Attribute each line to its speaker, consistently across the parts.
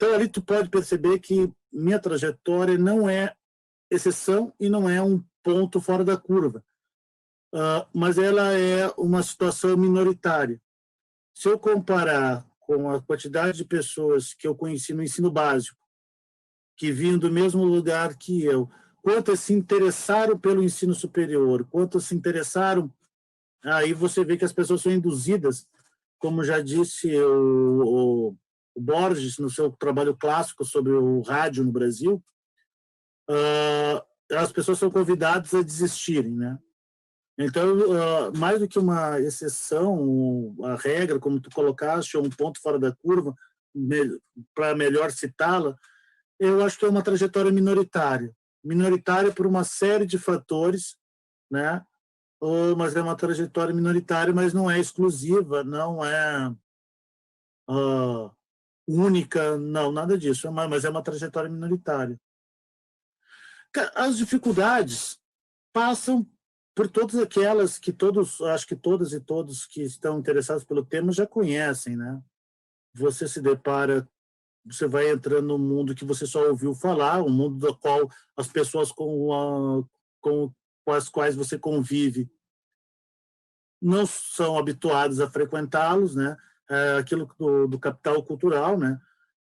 Speaker 1: Então, ali tu pode perceber que minha trajetória não é exceção e não é um ponto fora da curva, mas ela é uma situação minoritária. Se eu comparar com a quantidade de pessoas que eu conheci no ensino básico, que vinham do mesmo lugar que eu, quantas se interessaram pelo ensino superior, quantas se interessaram, aí você vê que as pessoas são induzidas, como já disse o Borges, no seu trabalho clássico sobre o rádio no Brasil, as pessoas são convidadas a desistirem, né? Então, mais do que uma exceção, a regra, como tu colocaste, ou um ponto fora da curva, para melhor citá-la, eu acho que é uma trajetória minoritária. Minoritária por uma série de fatores, né? Mas é uma trajetória minoritária, mas não é exclusiva, não é única, não, nada disso, mas é uma trajetória minoritária. As dificuldades passam por todas aquelas que todos, acho que todas e todos que estão interessados pelo tema já conhecem, né? Você se depara, você vai entrando num mundo que você só ouviu falar, um mundo do qual as pessoas com as quais você convive não são habituados a frequentá-los, né? Aquilo do capital cultural, né?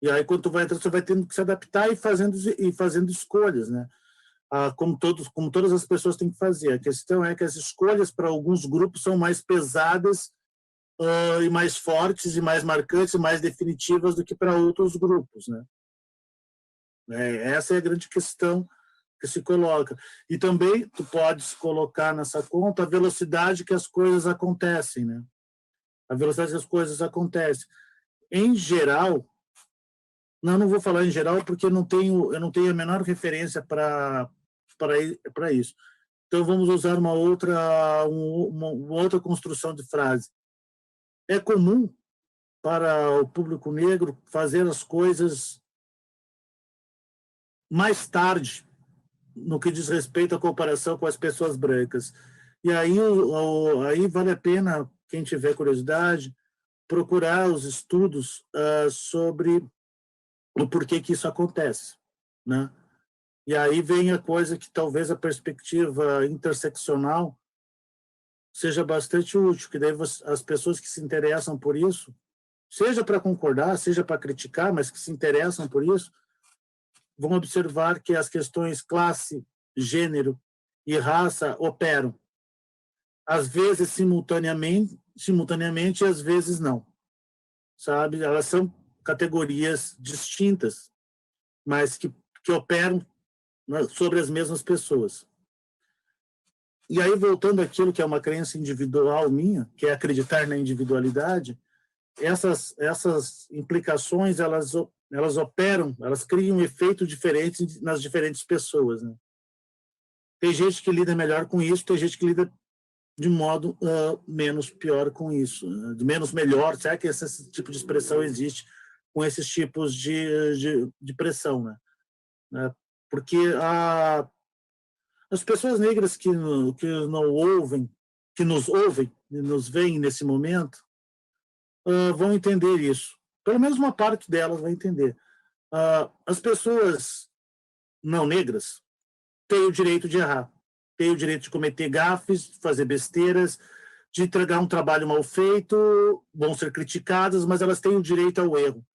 Speaker 1: E aí, quando tu vai entrando, você vai tendo que se adaptar e fazendo escolhas, né? Como todas as pessoas têm que fazer. A questão é que as escolhas para alguns grupos são mais pesadas e mais fortes e mais marcantes e mais definitivas do que para outros grupos, né? Essa é a grande questão que se coloca. E também tu podes colocar nessa conta a velocidade que as coisas acontecem, né? A velocidade que as coisas acontecem. Em geral, não vou falar em geral porque eu não tenho a menor referência para isso. Então vamos usar uma outra construção de frase. É comum para o público negro fazer as coisas mais tarde no que diz respeito à comparação com as pessoas brancas. E aí vale a pena, quem tiver curiosidade, procurar os estudos sobre o porquê que isso acontece, né? E aí vem a coisa que talvez a perspectiva interseccional seja bastante útil, que daí as pessoas que se interessam por isso, seja para concordar, seja para criticar, mas que se interessam por isso, vão observar que as questões classe, gênero e raça operam, às vezes simultaneamente e às vezes não, sabe? Elas são categorias distintas, mas que operam sobre as mesmas pessoas. E aí, voltando àquilo que é uma crença individual minha, que é acreditar na individualidade, essas implicações, elas operam, elas criam um efeito diferente nas diferentes pessoas, né? Tem gente que lida melhor com isso, tem gente que lida de modo menos pior com isso, de menos melhor. Será que esse tipo de expressão existe com esses tipos de pressão, né? Porque as pessoas negras que não ouvem, que nos ouvem, nos veem nesse momento, vão entender isso. Pelo menos uma parte delas vai entender. As pessoas não negras têm o direito de errar, têm o direito de cometer gafes, de fazer besteiras, de entregar um trabalho mal feito, vão ser criticadas, mas elas têm o direito ao erro.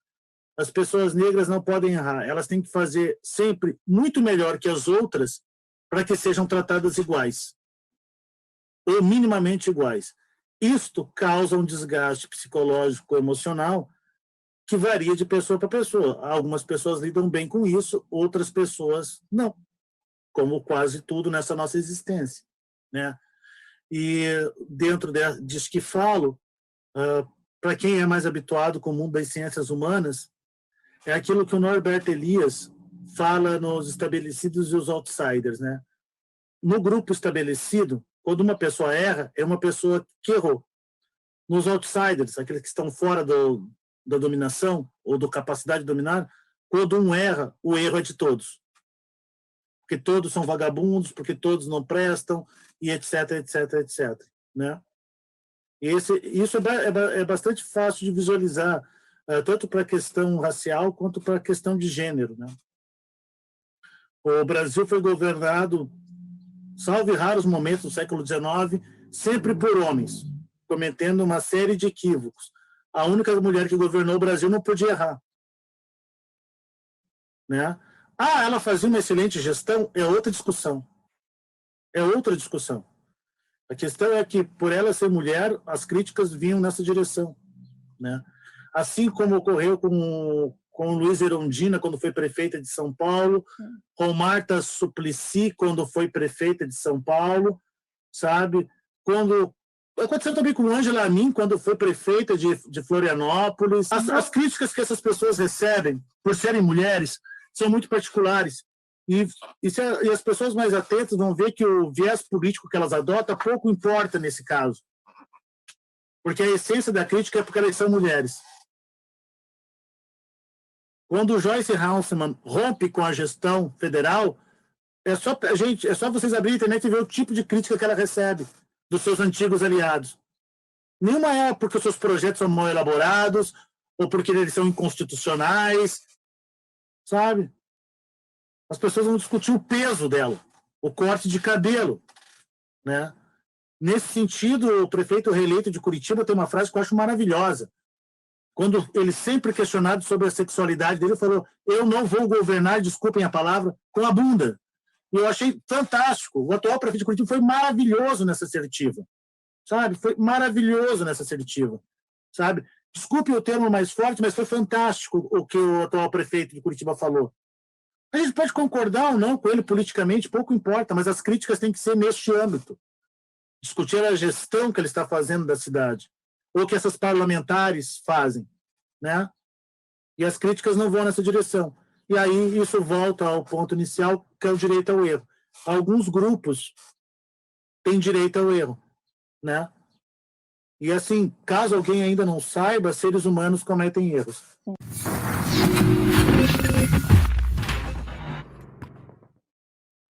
Speaker 1: As pessoas negras não podem errar, elas têm que fazer sempre muito melhor que as outras para que sejam tratadas iguais, ou minimamente iguais. Isto causa um desgaste psicológico, emocional, que varia de pessoa para pessoa. Algumas pessoas lidam bem com isso, outras pessoas não, como quase tudo nessa nossa existência, né? E dentro disso que falo, para quem é mais habituado com o mundo das ciências humanas, é aquilo que o Norbert Elias fala nos estabelecidos e os outsiders, né? No grupo estabelecido, quando uma pessoa erra, é uma pessoa que errou. Nos outsiders, aqueles que estão fora da dominação ou da capacidade de dominar, quando um erra, o erro é de todos. Porque todos são vagabundos, porque todos não prestam, e etc, etc, etc. Né? Isso é bastante fácil de visualizar tanto para a questão racial quanto para a questão de gênero, né? O Brasil foi governado, salvo raros momentos do século XIX, sempre por homens, cometendo uma série de equívocos. A única mulher que governou o Brasil não podia errar, né? Ela fazia uma excelente gestão, é outra discussão. É outra discussão. A questão é que, por ela ser mulher, as críticas vinham nessa direção, né? Assim como ocorreu com Luiz Erundina, quando foi prefeita de São Paulo, com Marta Suplicy, quando foi prefeita de São Paulo, sabe? Aconteceu também com Ângela Amin, quando foi prefeita de Florianópolis. As críticas que essas pessoas recebem, por serem mulheres, são muito particulares. E as pessoas mais atentas vão ver que o viés político que elas adotam pouco importa nesse caso. Porque a essência da crítica é porque elas são mulheres. Quando o Joyce Haussmann rompe com a gestão federal, é só vocês abrirem a internet e ver o tipo de crítica que ela recebe dos seus antigos aliados. Nenhuma é porque os seus projetos são mal elaborados ou porque eles são inconstitucionais, sabe? As pessoas vão discutir o peso dela, o corte de cabelo, né? Nesse sentido, o prefeito reeleito de Curitiba tem uma frase que eu acho maravilhosa. Quando ele, sempre questionado sobre a sexualidade dele, falou: eu não vou governar, desculpem a palavra, com a bunda. E eu achei fantástico. O atual prefeito de Curitiba foi maravilhoso nessa assertiva, sabe? Foi maravilhoso nessa assertiva, sabe? Desculpe o termo mais forte, mas foi fantástico o que o atual prefeito de Curitiba falou. A gente pode concordar ou não com ele politicamente, pouco importa, mas as críticas têm que ser neste âmbito. Discutir a gestão que ele está fazendo da cidade, ou que essas parlamentares fazem, né? E as críticas não vão nessa direção. E aí isso volta ao ponto inicial, que é o direito ao erro. Alguns grupos têm direito ao erro, né? E assim, caso alguém ainda não saiba, seres humanos cometem erros.